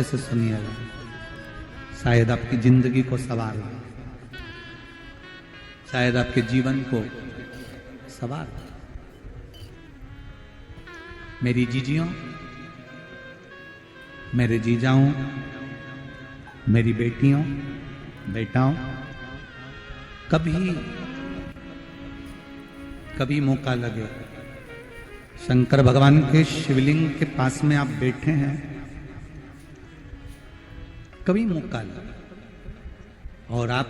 से सुनिएगा, शायद आपकी जिंदगी को सवार हो, शायद आपके जीवन को सवार हो। मेरी जीजियों, मेरे जीजाओं, मेरी बेटियों, बेटाओं, कभी मौका लगे, शंकर भगवान के शिवलिंग के पास में आप बैठे हैं, कभी मौका लगे और आप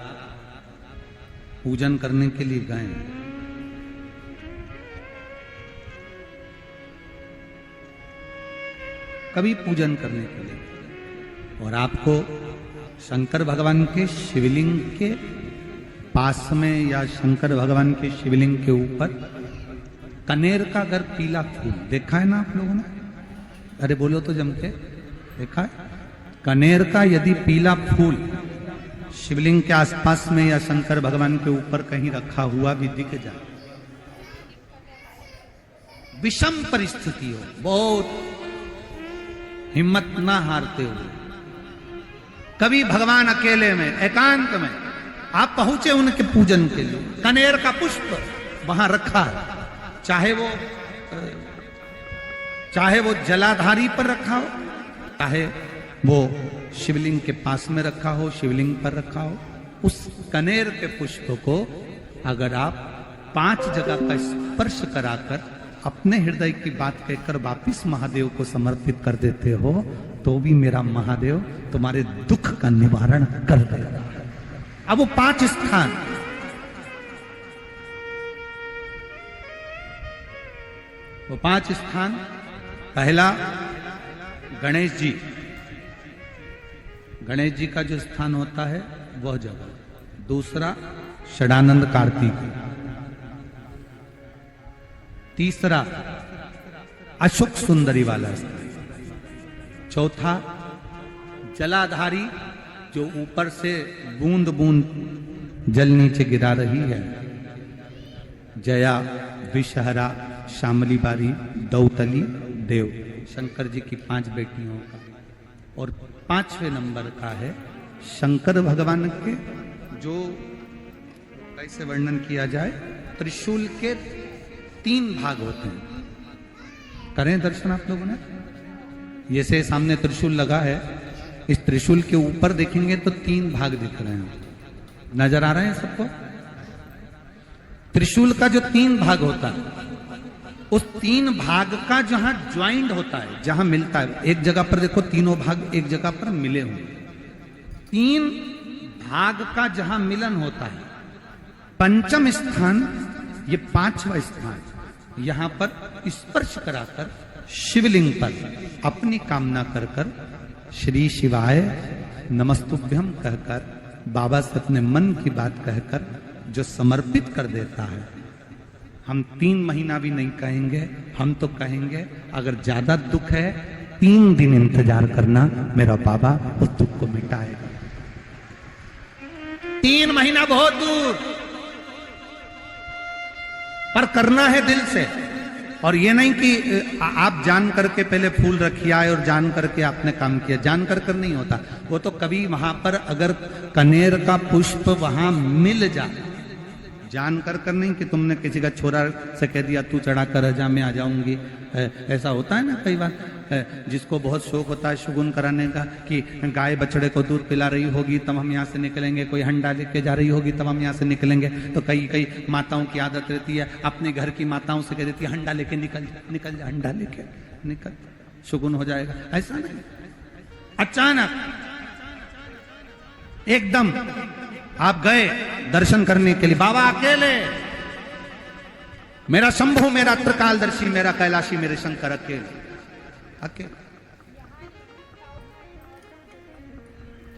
पूजन करने के लिए गए, कभी पूजन करने के लिए और आपको शंकर भगवान के शिवलिंग के पास में या शंकर भगवान के शिवलिंग के ऊपर कनेर का अगर पीला फूल देखा है ना आप लोगों ने, अरे बोलो तो जम के, देखा है? कनेर का यदि पीला फूल शिवलिंग के आसपास में या शंकर भगवान के ऊपर कहीं रखा हुआ भी दिख जाए, विषम परिस्थिति हो, बहुत हिम्मत ना हारते हुए, कभी भगवान अकेले में एकांत में आप पहुंचे उनके पूजन के लिए, कनेर का पुष्प वहां रखा है, चाहे वो जलाधारी पर रखा हो, चाहे वो शिवलिंग के पास में रखा हो, शिवलिंग पर रखा हो, उस कनेर के पुष्प को अगर आप 5 जगह का स्पर्श कराकर अपने हृदय की बात कहकर वापिस महादेव को समर्पित कर देते हो, तो भी मेरा महादेव तुम्हारे दुख का निवारण कर देगा। अब वो 5 स्थान, वो 5 स्थान, पहला गणेश जी, गणेश जी का जो स्थान होता है वह जगह, दूसरा षडानंद कार्तिक, तीसरा अशोक सुंदरी वाला स्थान, चौथा जलाधारी जो ऊपर से बूंद बूंद जल नीचे गिरा रही है, जया, विषहरा, शामली बारी, दौतली, देव, शंकर जी की 5 बेटियों का, और 5वें नंबर का है शंकर भगवान के, जो कैसे वर्णन किया जाए, त्रिशूल के 3 भाग होते हैं। करें दर्शन आप लोगों ने, ये से सामने त्रिशूल लगा है, इस त्रिशूल के ऊपर देखेंगे तो 3 भाग दिख रहे हैं, नजर आ रहे हैं सबको? त्रिशूल का जो 3 भाग होता है, उस 3 भाग का जहां ज्वाइंट होता है, जहां मिलता है, एक जगह पर देखो तीनों भाग एक जगह पर मिले हुए, 3 भाग का जहां मिलन होता है, 5वां स्थान, ये 5वां स्थान, यहां पर स्पर्श कराकर शिवलिंग पर अपनी कामना कर कर श्री शिवाय नमस्तुभ्यम कहकर बाबा से अपने मन की बात कहकर जो समर्पित कर देता है, हम 3 महीना भी नहीं कहेंगे, हम तो कहेंगे अगर ज्यादा दुख है 3 दिन इंतजार करना, मेरा बाबा उस दुख को मिटाएगा। 3 महीना बहुत दूर, पर करना है दिल से, और ये नहीं कि आप जान करके पहले फूल रखिए आए और जान करके आपने काम किया, जान कर नहीं होता वो तो, कभी वहां पर अगर कनेर का पुष्प वहां मिल जाए, जान कर नहीं कि तुमने किसी का छोरा से कह दिया तू चढ़ा कर जा मैं आ जाऊंगी, ऐसा होता है ना कई बार, जिसको बहुत शौक होता है शगुन कराने का, कि गाय बछड़े को दूध पिला रही होगी तब हम यहाँ से निकलेंगे, कोई हंडा लेके जा रही होगी तब हम यहाँ से निकलेंगे, तो कई माताओं की आदत रहती है, अपने घर की माताओं से कह देती है हंडा लेके निकल जा, हंडा लेके निकल, शगुन हो जाएगा। ऐसा नहीं, अचानक एकदम आप गए दर्शन करने के लिए, बाबा अकेले, मेरा शंभु, मेरा त्रिकालदर्शी, मेरा कैलाशी, मेरे शंकर अकेले,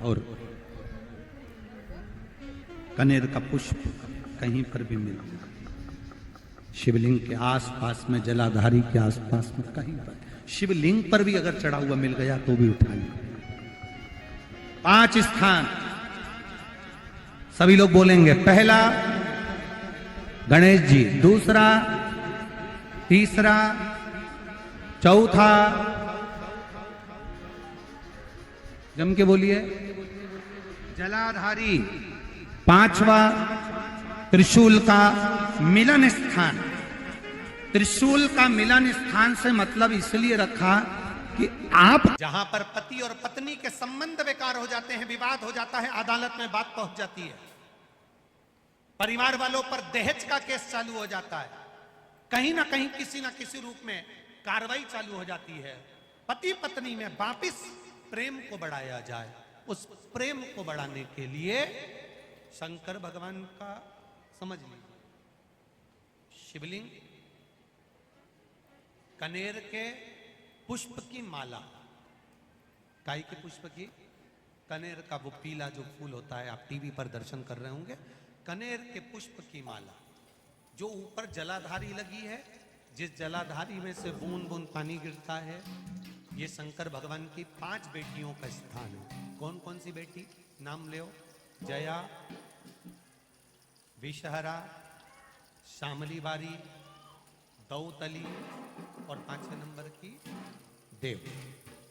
और कनेर का पुष्प कहीं पर भी मिला, शिवलिंग के आसपास में, जलाधारी के आसपास में, कहीं पर, शिवलिंग पर भी अगर चढ़ा हुआ मिल गया तो भी उठा लिया। 5 स्थान सभी लोग बोलेंगे, पहला गणेश जी, दूसरा, तीसरा, चौथा, जम के बोलिए। जलाधारी, पांचवा त्रिशूल का मिलन स्थान। त्रिशूल का मिलन स्थान से मतलब इसलिए रखा कि आप जहां पर पति और पत्नी के संबंध बेकार हो जाते हैं, विवाद हो जाता है, अदालत में बात पहुंच जाती है, परिवार वालों पर दहेज का केस चालू हो जाता है, कहीं ना कहीं किसी ना किसी रूप में कार्रवाई चालू हो जाती है, पति पत्नी में वापिस प्रेम को बढ़ाया जाए, उस प्रेम को बढ़ाने के लिए शंकर भगवान का समझ लीजिए शिवलिंग, कनेर के पुष्प की माला, गाय के पुष्प की, कनेर का वो पीला जो फूल होता है, आप टीवी पर दर्शन कर रहे होंगे, कनेर के पुष्प की माला जो ऊपर जलाधारी लगी है, जिस जलाधारी में से बूंद बूंद पानी गिरता है, ये शंकर भगवान की 5 बेटियों का स्थान है। कौन कौन सी बेटी नाम ले? जया, विषहरा, श्यामली बारी, दौतली और 5वें नंबर की देव।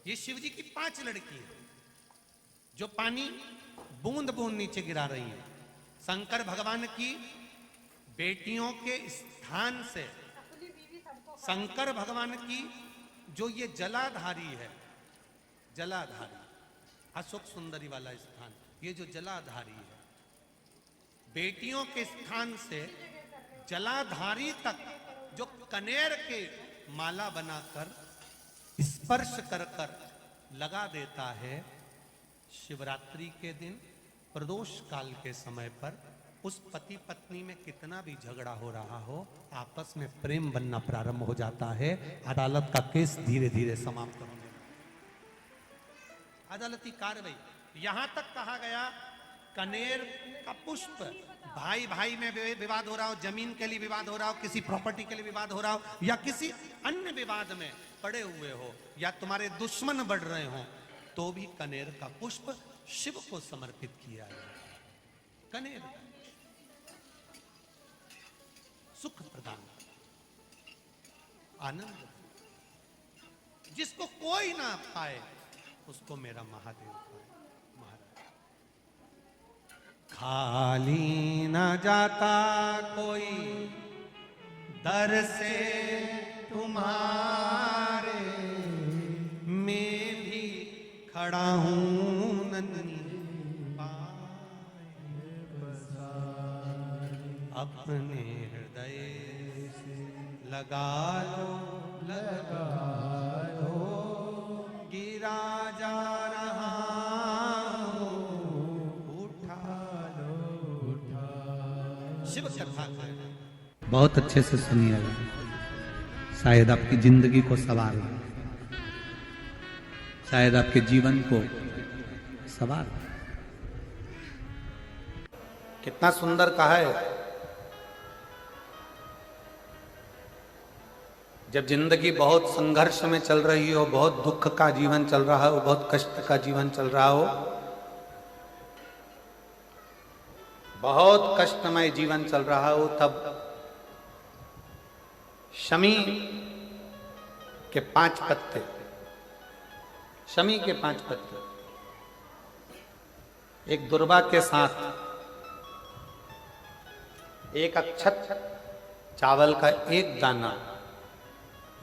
ये शिव जी की 5 लड़की है जो पानी बूंद बूंद नीचे गिरा रही है। शंकर भगवान की बेटियों के स्थान से शंकर भगवान की जो ये जलाधारी है, जलाधारी अशोक सुंदरी वाला स्थान, ये जो जलाधारी है, बेटियों के स्थान से जलाधारी तक जो कनेर के माला बनाकर स्पर्श कर कर लगा देता है, शिवरात्रि के दिन प्रदोष काल के समय पर उस पति पत्नी में कितना भी झगड़ा हो रहा हो, आपस में प्रेम बनना प्रारंभ हो जाता है। अदालत का केस धीरे धीरे समाप्त होने लगता है। अदालती कार्रवाई यहां तक कहा गया, कनेर का पुष्प, भाई भाई में विवाद हो रहा हो, जमीन के लिए विवाद हो रहा हो, किसी प्रॉपर्टी के लिए विवाद हो रहा हो, या किसी अन्य विवाद में पड़े हुए हो, या तुम्हारे दुश्मन बढ़ रहे हो, तो भी कनेर का पुष्प शिव को समर्पित किया जाए। कनेर का सुख प्रदान, आनंद, जिसको कोई ना पाए उसको मेरा महादेव पाए। खाली न जाता कोई दर से तुम्हारे, मैं भी खड़ा हूं नन्ही पाए अपने हृदय से लगा लो, गिरा जा रहा शिव कथा है। बहुत अच्छे से सुनिएगा, शायद आपकी जिंदगी को सवार हो, शायद आपके जीवन को सवार हो। कितना सुंदर कहा है। जब जिंदगी बहुत संघर्ष में चल रही हो, बहुत दुख का जीवन चल रहा हो, बहुत कष्ट का जीवन चल रहा हो, बहुत कष्टमय जीवन चल रहा हो, तब शमी के 5 पत्ते, शमी के 5 पत्ते, एक दुर्वा के साथ एक अक्षत चावल का एक दाना,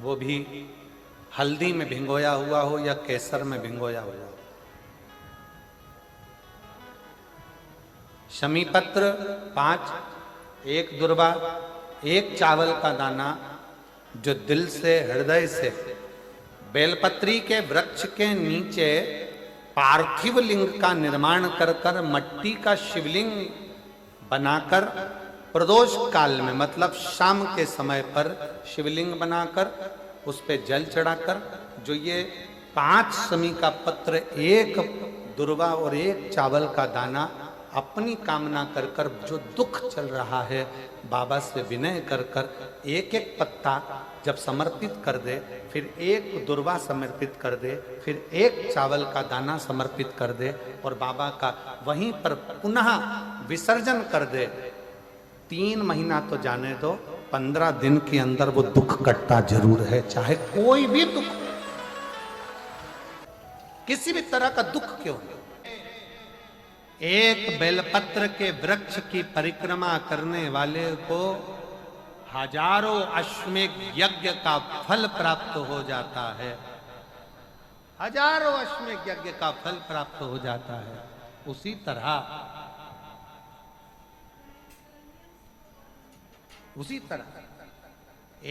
वो भी हल्दी में भिंगोया हुआ हो या केसर में भिंगोया हुआ हो, शमी पत्र 5, एक दुर्वा, एक चावल का दाना, जो दिल से हृदय से बेलपत्री के वृक्ष के नीचे पार्थिव लिंग का निर्माण कर कर मट्टी का शिवलिंग बनाकर प्रदोष काल में, मतलब शाम के समय पर शिवलिंग बनाकर उस पे जल चढ़ाकर, जो ये 5 शमी का पत्र, एक दुर्वा और एक चावल का दाना, अपनी कामना कर कर, जो दुख चल रहा है, बाबा से विनय कर कर एक एक पत्ता जब समर्पित कर दे, फिर एक दुर्वा समर्पित कर दे, फिर एक चावल का दाना समर्पित कर दे और बाबा का वहीं पर पुनः विसर्जन कर दे, 3 महीना तो जाने दो, 15 दिन के अंदर वो दुख कटता जरूर है, चाहे कोई भी दुख। किसी भी तरह का दुख क्यों हो, एक बेलपत्र के वृक्ष की परिक्रमा करने वाले को हजारों अश्वमेध यज्ञ का फल प्राप्त हो जाता है। हजारों अश्वमेध यज्ञ का फल प्राप्त हो जाता है। उसी तरह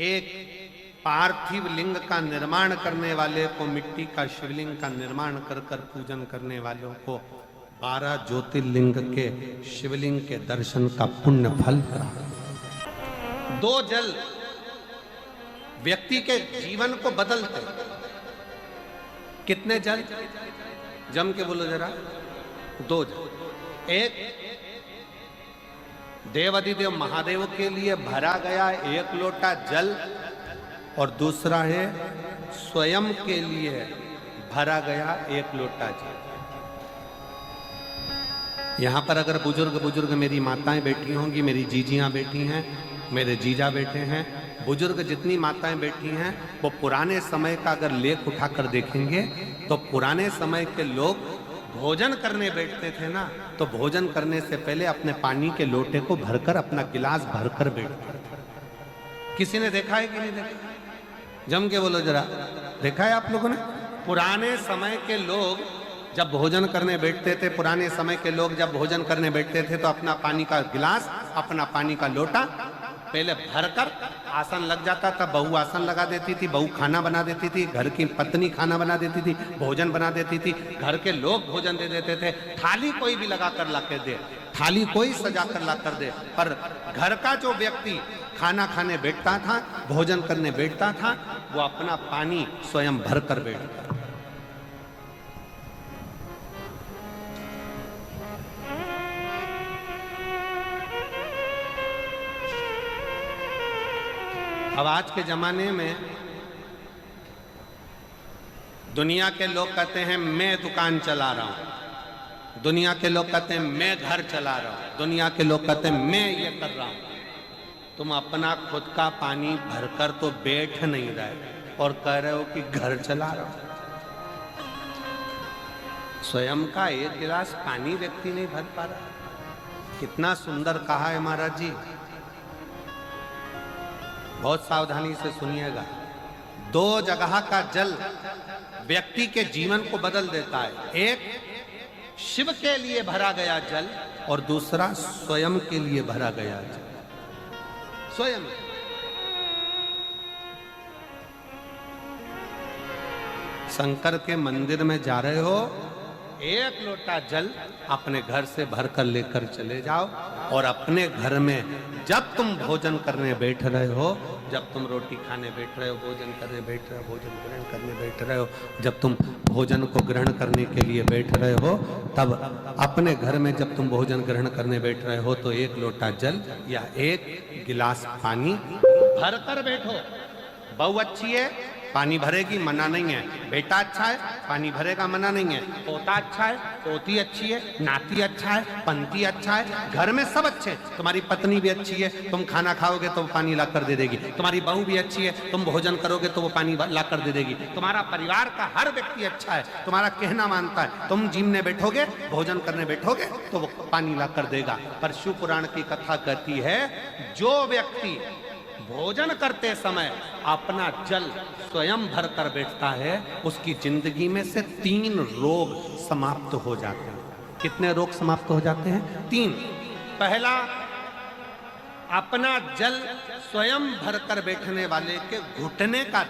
एक पार्थिव लिंग का निर्माण करने वाले को, मिट्टी का शिवलिंग का निर्माण कर कर पूजन करने वालों को 12 ज्योतिर्लिंग के शिवलिंग के दर्शन का पुण्य फल प्राप्त। 2 जल व्यक्ति के जीवन को बदलते। कितने जल? जम के बोलो जरा। 2 जल। एक देवाधिदेव महादेव के लिए भरा गया 1 लोटा जल, और दूसरा है स्वयं के लिए भरा गया 1 लोटा जल। यहां पर अगर बुजुर्ग मेरी माताएं बैठी होंगी, मेरी जीजियां बैठी हैं, मेरे जीजा बैठे हैं, बुजुर्ग जितनी माताएं बैठी हैं, वो पुराने समय का अगर लेख उठाकर देखेंगे तो पुराने समय के लोग भोजन करने बैठते थे ना, तो भोजन करने से पहले अपने पानी के लोटे को भरकर, अपना गिलास भरकर बैठते थे। किसी ने देखा है कि नहीं देखा? जम के बोलो जरा। देखा है आप लोगों ने? पुराने समय के लोग जब भोजन करने बैठते थे, पुराने समय के लोग जब भोजन करने बैठते थे तो अपना पानी का गिलास, अपना पानी का लोटा पहले भरकर आसन लग जाता था। बहू आसन लगा देती थी, बहू खाना बना देती थी, घर की पत्नी खाना बना देती थी, भोजन बना देती थी, घर के लोग भोजन दे देते थे। थाली कोई भी लगा कर ला के दे, थाली कोई सजा कर ला कर दे, पर घर का जो व्यक्ति खाना खाने बैठता था, भोजन करने बैठता था, वो अपना पानी स्वयं भर कर बैठता। अब आज के जमाने में दुनिया के लोग कहते हैं मैं दुकान चला रहा हूं, दुनिया के लोग कहते हैं मैं घर चला रहा हूं, दुनिया के लोग कहते हैं मैं ये कर रहा हूं। तुम अपना खुद का पानी भरकर तो बैठ नहीं रहे और कह रहे हो कि घर चला रहा हूं। स्वयं का 1 गिलास पानी व्यक्ति नहीं भर पा रहा। कितना सुंदर कहा है महाराज जी। बहुत सावधानी से सुनिएगा। 2 जगह का जल व्यक्ति के जीवन को बदल देता है। एक शिव के लिए भरा गया जल, और दूसरा स्वयं के लिए भरा गया जल। स्वयं शंकर के मंदिर में जा रहे हो, 1 लोटा जल अपने घर से भरकर लेकर चले जाओ, और अपने घर में जब तुम भोजन करने बैठ रहे हो, जब तुम रोटी खाने बैठ रहे हो, भोजन करने बैठ रहे हो, भोजन ग्रहण करने बैठ रहे हो, जब तुम भोजन को ग्रहण करने के लिए बैठ रहे हो, तब अपने घर में जब तुम भोजन ग्रहण करने बैठ रहे हो तो 1 लोटा जल या 1 गिलास पानी भरकर बैठो। बहू अच्छी है, पानी भरेगी, मना नहीं है। बेटा अच्छा है, पानी भरेगा, मना नहीं है। पोता अच्छा है, पोती अच्छी है, नाती अच्छा है, पंती अच्छा है, घर में सब अच्छे हैं। तुम्हारी पत्नी भी अच्छी है, तुम खाना खाओगे तो वो पानी ला कर दे देगी। तुम्हारी बहू भी अच्छी है, तुम भोजन करोगे तो वो पानी ला कर दे देगी। तुम्हारा परिवार का हर व्यक्ति अच्छा है, तुम्हारा कहना मानता है। तुम जिमने बैठोगे, भोजन करने बैठोगे तो वो पानी ला कर देगा। पर शिव पुराण की कथा कहती है, जो व्यक्ति भोजन करते समय अपना जल स्वयं भर कर बैठता है, उसकी जिंदगी में से 3 रोग समाप्त हो जाते हैं। कितने रोग समाप्त हो जाते हैं? 3। पहला, अपना जल स्वयं भर कर बैठने वाले के घुटने का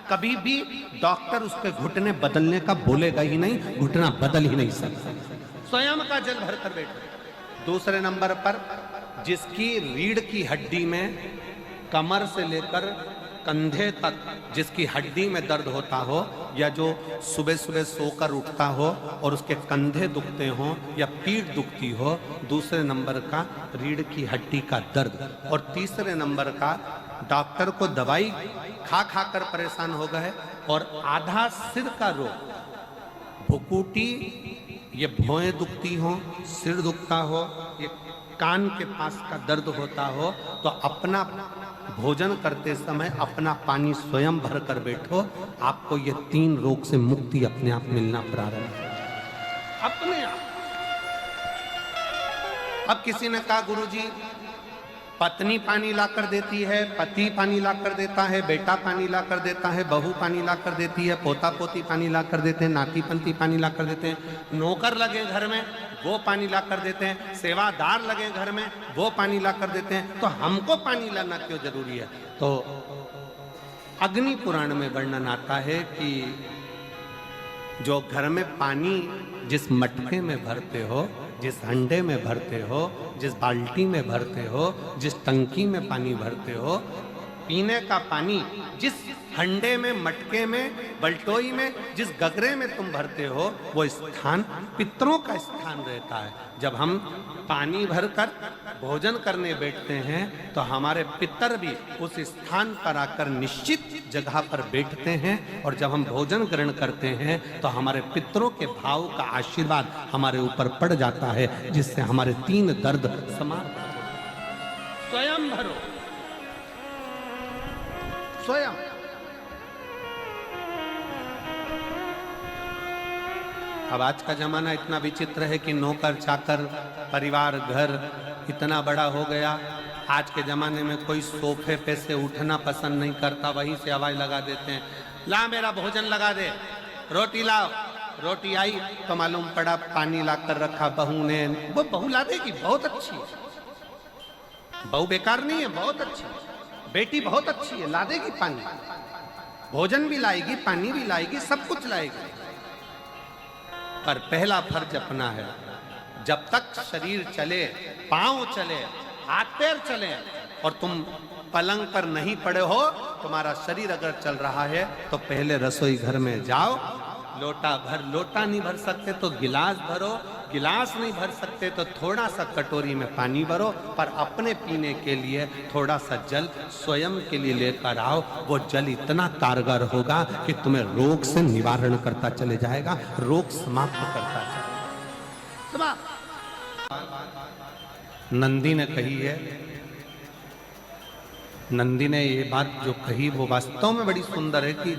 कभी भी डॉक्टर उसके घुटने बदलने का बोलेगा ही नहीं, घुटना बदल ही नहीं सकता। स्वयं का जल भर कर बैठे। दूसरे नंबर पर, जिसकी रीढ़ की हड्डी में कमर से लेकर कंधे तक जिसकी हड्डी में दर्द होता हो, या जो सुबह सुबह सोकर उठता हो और उसके कंधे दुखते हो या पीठ दुखती हो। दूसरे नंबर का रीढ़ की हड्डी का दर्द। और तीसरे नंबर का, डॉक्टर को दवाई खा खा कर परेशान हो गए और आधा सिर का रोग, भुकुटी, ये भौएं दुखती हो, सिर दुखता हो, ये कान के पास का दर्द होता हो, तो अपना भोजन करते समय अपना पानी स्वयं भर कर बैठो, आपको ये 3 रोग से मुक्ति अपने आप मिलना प्रारंभ हो अपने आप। अब किसी ने कहा गुरुजी पत्नी पानी ला कर देती है, पति पानी ला कर देता है, बेटा पानी ला कर देता है, बहू पानी ला कर देती है, पोता पोती पानी ला कर देते हैं, नाती पंती पानी ला कर देते हैं, नौकर लगे घर में वो पानी ला कर देते हैं, सेवादार लगे घर में वो पानी ला कर देते हैं, तो हमको पानी लाना क्यों जरूरी है? तो अग्नि पुराण में वर्णन आता है कि जो घर में पानी जिस मटके में भरते हो, जिस हंडे में भरते हो, जिस बाल्टी में भरते हो, जिस टंकी में पानी भरते हो, पीने का पानी जिस हंडे में, मटके में, बल्टोई में, जिस गगरे में तुम भरते हो, वो स्थान पितरों का स्थान रहता है। जब हम पानी भरकर भोजन करने बैठते हैं तो हमारे पितर भी उस स्थान पर आकर निश्चित जगह पर बैठते हैं, और जब हम भोजन ग्रहण करते हैं तो हमारे पितरों के भाव का आशीर्वाद हमारे ऊपर पड़ जाता है, जिससे हमारे 3 दर्द समाप्त हो। स्वयं भरो, स्वयं। अब आज का जमाना इतना विचित्र है कि नौकर चाकर परिवार घर इतना बड़ा हो गया। आज के जमाने में कोई सोफे पे से उठना पसंद नहीं करता, वहीं से आवाज लगा देते हैं, ला मेरा भोजन लगा दे, रोटी लाओ। रोटी आई तो मालूम पड़ा पानी ला कर रखा बहू ने। वो बहू ला देगी, बहुत अच्छी है, बहू बेकार नहीं है, बहुत अच्छी है, बेटी बहुत अच्छी है, ला देगी पानी, भोजन भी लाएगी, पानी भी लाएगी, सब कुछ लाएगी। पर पहला फर्ज अपना है, जब तक शरीर चले, पांव चले, हाथ पैर चले और तुम पलंग पर नहीं पड़े हो, तुम्हारा शरीर अगर चल रहा है तो पहले रसोई घर में जाओ, लोटा भर, लोटा नहीं भर सकते तो गिलास भरो, गिलास नहीं भर सकते तो थोड़ा सा कटोरी में पानी भरो, पर अपने पीने के लिए थोड़ा सा जल स्वयं के लिए लेकर आओ। वो जल इतना कारगर होगा कि तुम्हें रोग से निवारण करता चले जाएगा, रोग समाप्त करता चलेगा। नंदी ने कही है, नंदी ने ये बात जो कही वो वास्तव में बड़ी सुंदर है कि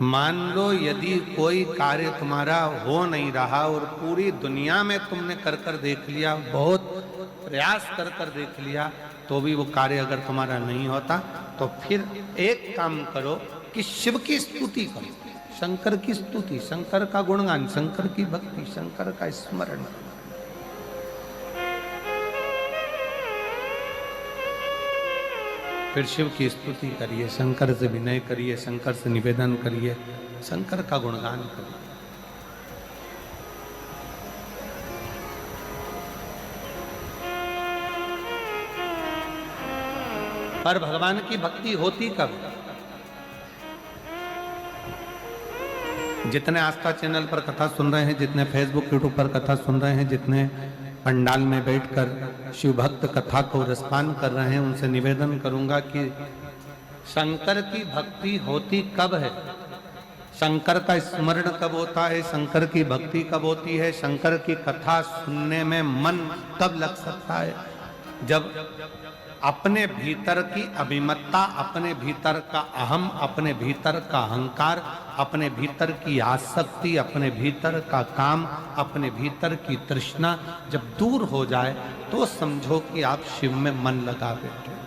मान लो यदि कोई कार्य तुम्हारा हो नहीं रहा और पूरी दुनिया में तुमने कर कर देख लिया, बहुत प्रयास कर कर देख लिया, तो भी वो कार्य अगर तुम्हारा नहीं होता, तो फिर एक काम करो कि शिव की स्तुति करो, शंकर की स्तुति, शंकर का गुणगान, शंकर की भक्ति, शंकर का स्मरण। फिर शिव की स्तुति करिए, शंकर से विनय करिए, शंकर से निवेदन करिए, शंकर का गुणगान करिए। पर भगवान की भक्ति होती कब? जितने आस्था चैनल पर कथा सुन रहे हैं, जितने फेसबुक यूट्यूब पर कथा सुन रहे हैं, जितने पंडाल में बैठकर शिव भक्त कथा को रसपान कर रहे हैं, उनसे निवेदन करूंगा कि शंकर की भक्ति होती कब है, शंकर का स्मरण कब होता है, शंकर की भक्ति कब होती है, शंकर की कथा सुनने में मन कब लग सकता है? जब अपने भीतर की अभिमत्ता, अपने भीतर का अहम, अपने भीतर का अहंकार, अपने भीतर की आसक्ति, अपने भीतर का काम, अपने भीतर की तृष्णा जब दूर हो जाए तो समझो कि आप शिव में मन लगा बैठे।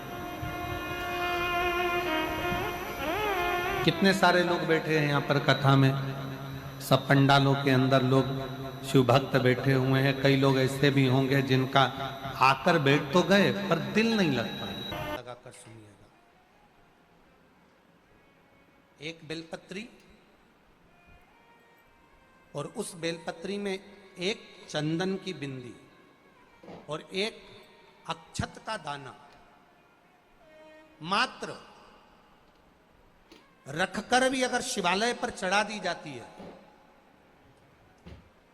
कितने सारे लोग बैठे हैं यहाँ पर कथा में, सब पंडालों के अंदर लोग शिव भक्त बैठे हुए हैं। कई लोग ऐसे भी होंगे जिनका आकर बैठ तो गए पर दिल नहीं लगता। लगाकर सुनिएगा, एक बेलपत्री और उस बेलपत्री में एक चंदन की बिंदी और एक अक्षत का दाना मात्र रखकर भी अगर शिवालय पर चढ़ा दी जाती है,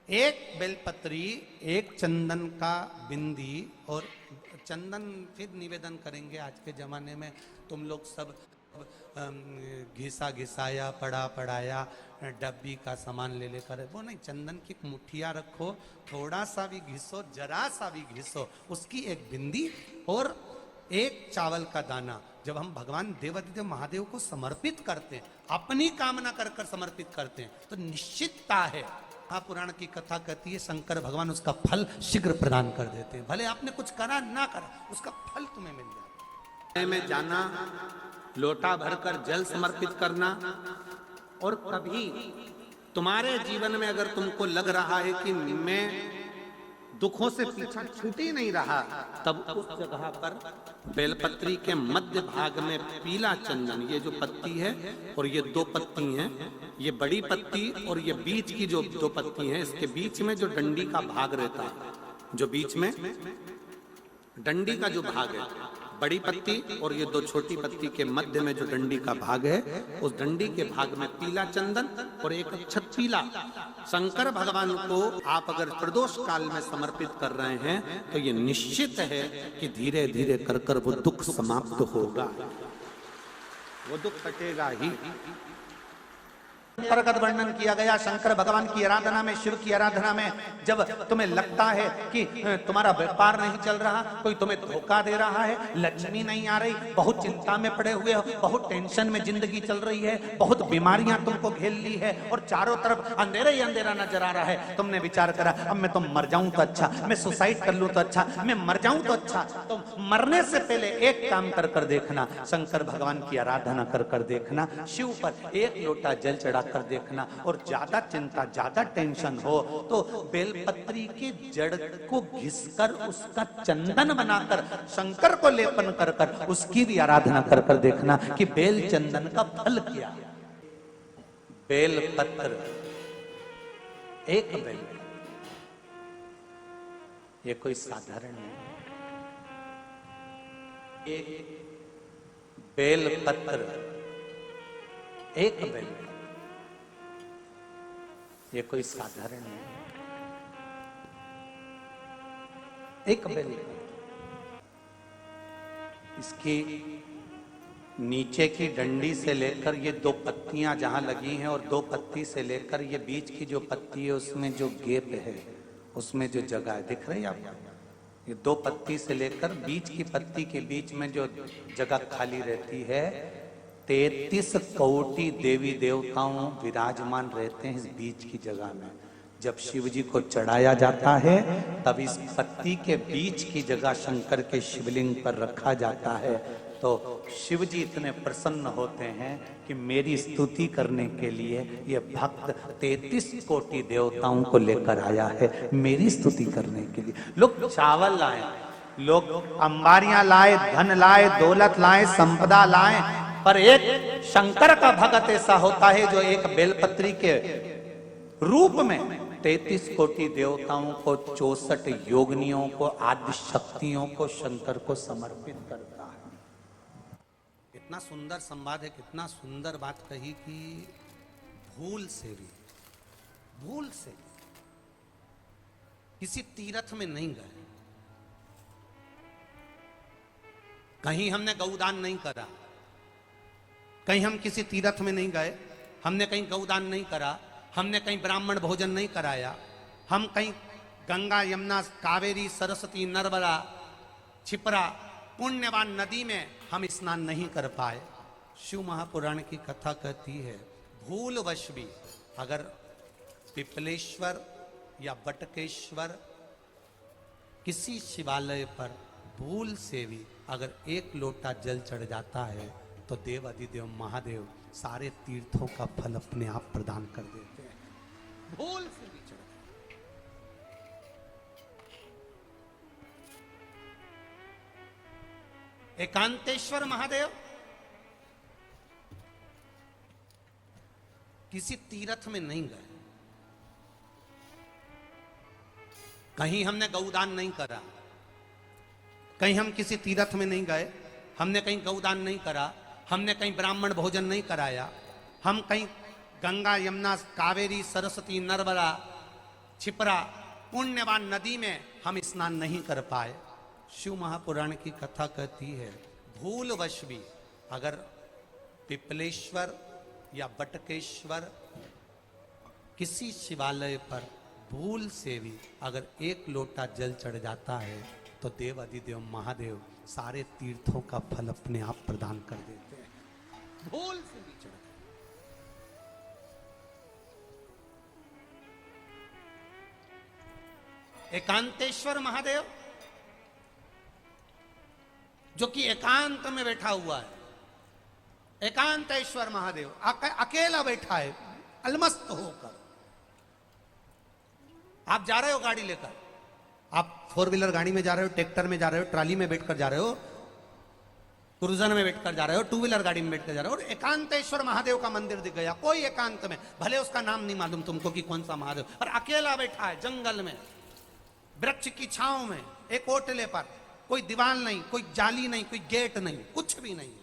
एक बेलपत्री, एक चंदन का बिंदी और चंदन फिर निवेदन करेंगे। आज के जमाने में तुम लोग सब घिसा घिसाया, पड़ा पड़ाया, डब्बी का सामान ले लेकर, वो नहीं, चंदन की मुठिया रखो, थोड़ा सा भी घिसो, जरा सा भी घिसो, उसकी एक बिंदी और एक चावल का दाना जब हम भगवान देवादिदेव महादेव को समर्पित करते हैं, अपनी कामना कर कर समर्पित करते हैं, तो निश्चितता है। महापुराण की कथा कहती है शंकर भगवान उसका फल शीघ्र प्रदान कर देते हैं। भले आपने कुछ करा ना करा, उसका फल तुम्हें मिल जाए। में जाना, लोटा भरकर जल समर्पित करना, और कभी तुम्हारे जीवन में अगर तुमको लग रहा है कि मैं दुखों से पीछा छूट ही नहीं रहा, तब उस जगह पर बेलपत्री के मध्य भाग में पीला चंदन, ये जो पत्ती है और ये दो पत्ती हैं, ये बड़ी पत्ती और ये बीच की जो दो पत्ती हैं, इसके बीच में जो डंडी का भाग रहता है, जो बीच में डंडी का जो भाग है, बड़ी पत्ती और ये दो छोटी पत्ती के मध्य में जो डंडी का भाग है, उस डंडी के भाग में पीला चंदन और एक अक्षत पीला शंकर भगवान को आप अगर प्रदोष काल में समर्पित कर रहे हैं, तो ये निश्चित है कि धीरे धीरे कर कर वो दुख समाप्त होगा, वो दुख कटेगा ही। प्रगत वर्णन किया गया शंकर भगवान की आराधना में, शिव की आराधना में, जब तुम्हें लगता है कि तुम्हारा व्यापार नहीं चल रहा, कोई तुम्हें धोखा दे रहा है, लक्ष्मी नहीं आ रही, बहुत चिंता में पड़े हुए हो, बहुत टेंशन में जिंदगी चल रही है, बहुत बीमारियां तुमको घेर ली है और चारों तरफ अंधेरा ही अंधेरा नजर आ रहा है, तुमने विचार करा अब मैं तो मर जाऊं तो अच्छा, मैं सुसाइड कर लूं तो अच्छा, मैं मर जाऊं तो अच्छा, तो मरने से पहले एक काम कर कर देखना, शंकर भगवान की आराधना कर कर देखना, शिव पर एक लोटा जल चढ़ा कर देखना, और ज्यादा चिंता ज्यादा टेंशन हो तो बेलपत्री के जड़ को घिसकर उसका चंदन बनाकर शंकर को लेपन कर कर उसकी भी आराधना कर कर देखना कि बेल चंदन का फल क्या। बेल पत्र, एक बेल, ये कोई साधारण नहीं, एक बेल पत्र, एक बेल, ये कोई साधारण नहीं, एक बेल। इसकी नीचे की डंडी से लेकर ये दो पत्तियां जहां लगी हैं, और दो पत्ती से लेकर ये बीच की जो पत्ती है उसमें जो गैप है, उसमें जो जगह है, दिख रही है आपको? ये दो पत्ती से लेकर बीच की पत्ती के बीच में जो जगह खाली रहती है, 33 कोटि देवी देवताओं विराजमान रहते हैं इस बीच की जगह में। जब शिव जी को चढ़ाया जाता है तब इस पत्ती के बीच की जगह शंकर के शिवलिंग पर रखा जाता है, तो शिव जी इतने प्रसन्न होते हैं कि मेरी स्तुति करने के लिए ये भक्त 33 कोटि देवताओं को लेकर आया है, मेरी स्तुति करने के लिए। लोग चावल लाए, लोग अंबारियां लाए, धन लाए, दौलत लाए, संपदा लाए, पर एक शंकर का भगत ऐसा होता है जो एक बेलपत्री के रूप में 33 कोटि देवताओं को, 64 योगिनियों को, आदि शक्तियों को शंकर को समर्पित करता है। कितना सुंदर संवाद है, कितना सुंदर बात कही कि भूल से किसी तीर्थ में नहीं गए, कहीं हमने गौदान नहीं करा, कहीं हम किसी तीर्थ में नहीं गए, हमने कहीं गौदान नहीं करा, हमने कहीं ब्राह्मण भोजन नहीं कराया, हम कहीं गंगा यमुना कावेरी सरस्वती नर्मदा छिपरा पुण्यवान नदी में हम स्नान नहीं कर पाए। शिव महापुराण की कथा कहती है भूलवश भी अगर पिपलेश्वर या बटकेश्वर किसी शिवालय पर भूल से भी अगर एक लोटा जल चढ़ जाता है तो देव अधिदेव महादेव सारे तीर्थों का फल अपने आप प्रदान कर देते हैं। भूल से भी चढ़ एकांतेश्वर महादेव किसी तीर्थ में नहीं गए, कहीं हमने गौदान नहीं करा, कहीं हम किसी तीर्थ में नहीं गए, हमने कहीं गौदान नहीं करा, हमने कहीं ब्राह्मण भोजन नहीं कराया, हम कहीं गंगा यमुना कावेरी सरस्वती नर्मदा छिपरा पुण्यवान नदी में हम स्नान नहीं कर पाए। शिव महापुराण की कथा कहती है भूलवश भी अगर पिपलेश्वर या बटकेश्वर किसी शिवालय पर भूल से भी अगर एक लोटा जल चढ़ जाता है तो देव अधिदेव महादेव सारे तीर्थों का फल अपने आप प्रदान कर देते हैं। भूल से भी चढ़ एकांतेश्वर महादेव जो कि एकांत में बैठा हुआ है, एकांतेश्वर महादेव अकेला बैठा है अलमस्त होकर। आप जा रहे हो गाड़ी लेकर, आप 4 व्हीलर गाड़ी में जा रहे हो, ट्रैक्टर में जा रहे हो, ट्राली में बैठकर जा रहे हो, क्रूजर में बैठकर जा रहे हो, 2 व्हीलर गाड़ी में बैठकर जा रहे हो, और एकांतेश्वर महादेव का मंदिर दिख गया, कोई एकांत में, भले उसका नाम नहीं मालूम तुमको कि कौन सा महादेव, और अकेला बैठा है जंगल में, वृक्ष की छांव में, एक ओटले पर, कोई दीवार नहीं, कोई जाली नहीं, कोई गेट नहीं, कुछ भी नहीं।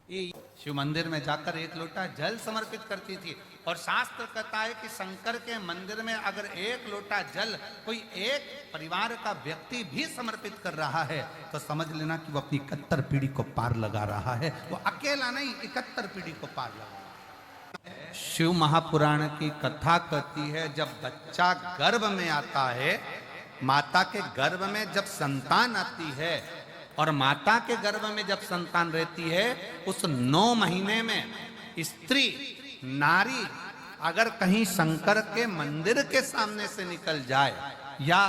ये शिव मंदिर में जाकर 1 लोटा जल समर्पित करती थी, और शास्त्र कहता है कि शंकर के मंदिर में अगर 1 लोटा जल कोई एक परिवार का व्यक्ति भी समर्पित कर रहा है तो समझ लेना कि वो अपनी 71 पीढ़ी को पार लगा रहा है। वो अकेला नहीं, 71 पीढ़ी को पार लगा रहा है। शिव महापुराण की कथा कहती है जब बच्चा गर्भ में आता है, माता के गर्भ में जब संतान आती है, और माता के गर्भ में जब संतान रहती है, उस 9 महीने में स्त्री नारी अगर कहीं शंकर के मंदिर के सामने से निकल जाए, या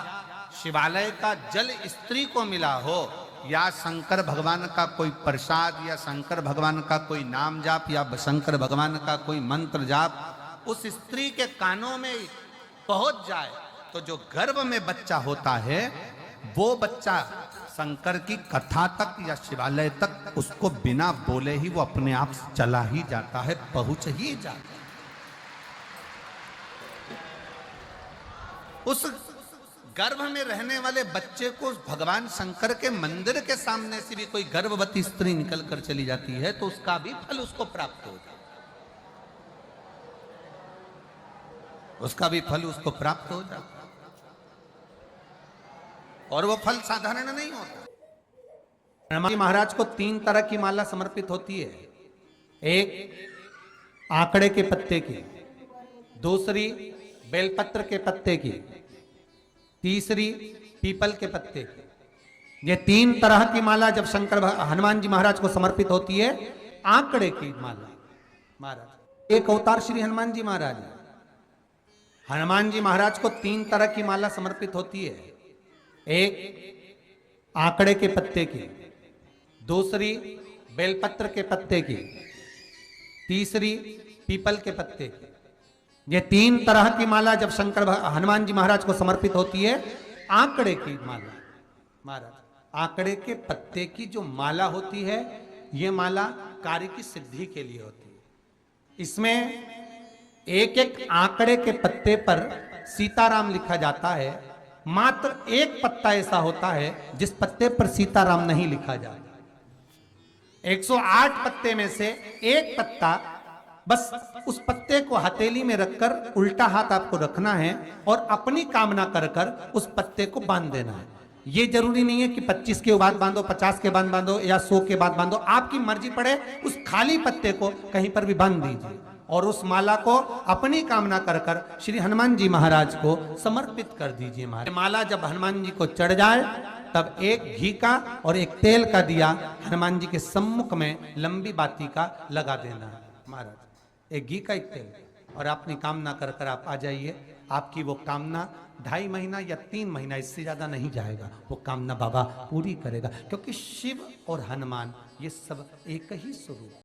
शिवालय का जल स्त्री को मिला हो, या शंकर भगवान का कोई प्रसाद, या शंकर भगवान का कोई नाम जाप, या शंकर भगवान का कोई मंत्र जाप उस स्त्री के कानों में पहुंच जाए, तो जो गर्भ में बच्चा होता है वो बच्चा शंकर की कथा तक या शिवालय तक उसको बिना बोले ही वो अपने आप चला ही जाता है, पहुंच ही जाता है। उस गर्भ में रहने वाले बच्चे को भगवान शंकर के मंदिर के सामने से भी कोई गर्भवती स्त्री निकल कर चली जाती है तो उसका भी फल उसको प्राप्त हो जाता है, उसका भी फल उसको प्राप्त हो जाता है। और वो फल साधारण नहीं होता। हनुमान जी महाराज को 3 तरह की माला समर्पित होती है, एक आंकड़े के पत्ते की, दूसरी बेलपत्र के पत्ते की, तीसरी पीपल के पत्ते की। ये 3 तरह की माला जब हनुमान जी महाराज को समर्पित होती है, आंकड़े की माला महाराज एक अवतार श्री हनुमान जी महाराज, हनुमान जी महाराज को 3 तरह की माला समर्पित होती है, एक आंकड़े के पत्ते की, दूसरी बेलपत्र के पत्ते की, तीसरी पीपल के पत्ते की। ये 3 तरह की माला जब हनुमान जी महाराज को समर्पित होती है, आंकड़े की माला महाराज, आंकड़े के पत्ते की जो माला होती है, ये माला कार्य की सिद्धि के लिए होती है। इसमें एक एक आंकड़े के पत्ते पर सीताराम लिखा जाता है, मात्र एक पत्ता ऐसा होता है जिस पत्ते पर सीताराम नहीं लिखा जाता। 108 पत्ते में से एक पत्ता, बस उस पत्ते को हथेली में रखकर उल्टा हाथ आपको रखना है और अपनी कामना कर कर उस पत्ते को बांध देना है। ये जरूरी नहीं है कि 25 के बाद बांधो, 50 के बाद बांधो या 100 के बाद बांधो, आपकी मर्जी पड़े उस खाली पत्ते को कहीं पर भी बांध दीजिए और उस माला को अपनी कामना कर कर श्री हनुमान जी महाराज को समर्पित कर दीजिए। माला जब हनुमान जी को चढ़ जाए तब एक घी का और एक तेल का दिया हनुमान जी के सम्मुख में लंबी बाती का लगा देना है महाराज, एक घी का एक तेल, और अपनी कामना कर कर आप आ जाइए। आपकी वो कामना 2.5 महीना या 3 महीना, इससे ज्यादा नहीं जाएगा, वो कामना बाबा पूरी करेगा, क्योंकि शिव और हनुमान ये सब एक ही स्वरूप।